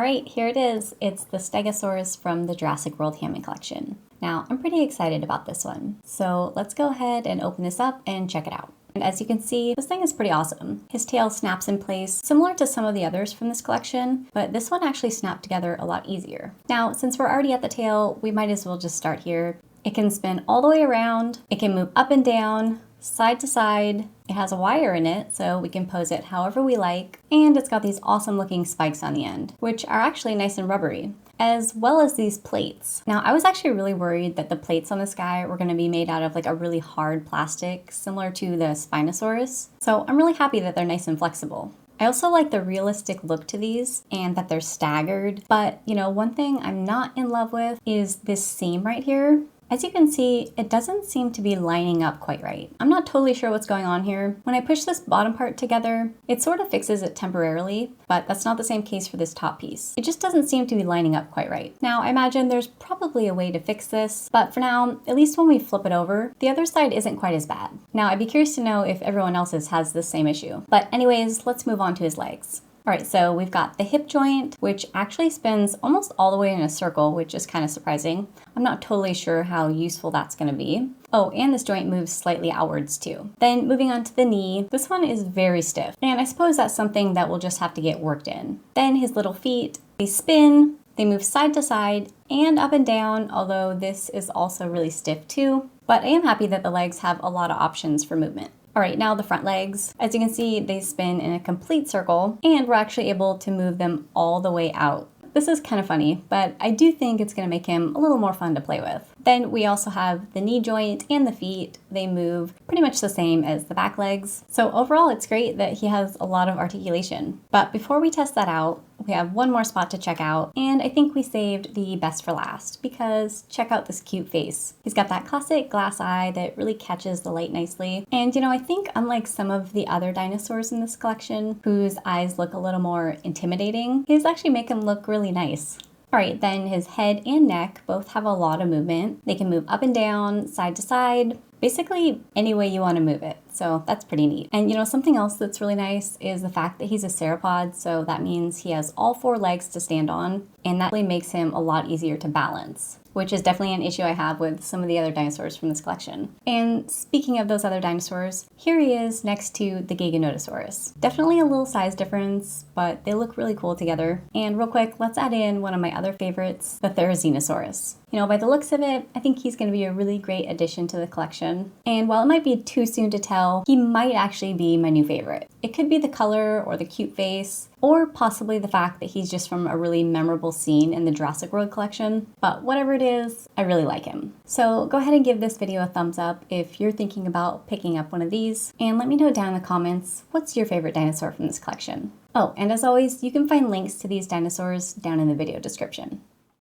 Alright, here it is. It's the Stegosaurus from the Jurassic World Hammond Collection. Now, I'm pretty excited about this one. So let's go ahead and open this up and check it out. And as you can see, this thing is pretty awesome. His tail snaps in place, similar to some of the others from this collection, but this one actually snapped together a lot easier. Now, since we're already at the tail, we might as well just start here. It can spin all the way around, it can move up and down, side to side. It has a wire in it, so we can pose it however we like, and it's got these awesome looking spikes on the end, which are actually nice and rubbery, as well as these plates. Now, I was actually really worried that the plates on this guy were going to be made out of like a really hard plastic, similar to the Spinosaurus, so I'm really happy that they're nice and flexible. I also like the realistic look to these and that they're staggered, but you know, one thing I'm not in love with is this seam right here. As you can see, it doesn't seem to be lining up quite right. I'm not totally sure what's going on here. When I push this bottom part together, it sort of fixes it temporarily, but that's not the same case for this top piece. It just doesn't seem to be lining up quite right. Now, I imagine there's probably a way to fix this, but for now, at least when we flip it over, the other side isn't quite as bad. Now, I'd be curious to know if everyone else's has the same issue. But anyways, let's move on to his legs. All right, so we've got the hip joint, which actually spins almost all the way in a circle, which is kind of surprising. I'm not totally sure how useful that's going to be. Oh, and this joint moves slightly outwards too. Then moving on to the knee, this one is very stiff, and I suppose that's something that we'll just have to get worked in. Then his little feet, they spin, they move side to side and up and down, although this is also really stiff too. But I am happy that the legs have a lot of options for movement. All right, now the front legs. As you can see, they spin in a complete circle, and we're actually able to move them all the way out. This is kind of funny, but I do think it's gonna make him a little more fun to play with. Then we also have the knee joint and the feet. They move pretty much the same as the back legs. So overall, it's great that he has a lot of articulation. But before we test that out, we have one more spot to check out, and I think we saved the best for last because check out this cute face. He's got that classic glass eye that really catches the light nicely. And you know, I think unlike some of the other dinosaurs in this collection, whose eyes look a little more intimidating, his actually make him look really nice. All right, then his head and neck both have a lot of movement. They can move up and down, side to side, basically any way you want to move it. So that's pretty neat. And you know, something else that's really nice is the fact that he's a sauropod. So that means he has all four legs to stand on, and that really makes him a lot easier to balance, which is definitely an issue I have with some of the other dinosaurs from this collection. And speaking of those other dinosaurs, here he is next to the Giganotosaurus. Definitely a little size difference, but they look really cool together. And real quick, let's add in one of my other favorites, the Therizinosaurus. You know, by the looks of it, I think he's going to be a really great addition to the collection. And while it might be too soon to tell, he might actually be my new favorite. It could be the color or the cute face, or possibly the fact that he's just from a really memorable scene in the Jurassic World collection. But whatever it is, I really like him. So go ahead and give this video a thumbs up if you're thinking about picking up one of these, and let me know down in the comments, what's your favorite dinosaur from this collection? Oh, and as always, you can find links to these dinosaurs down in the video description.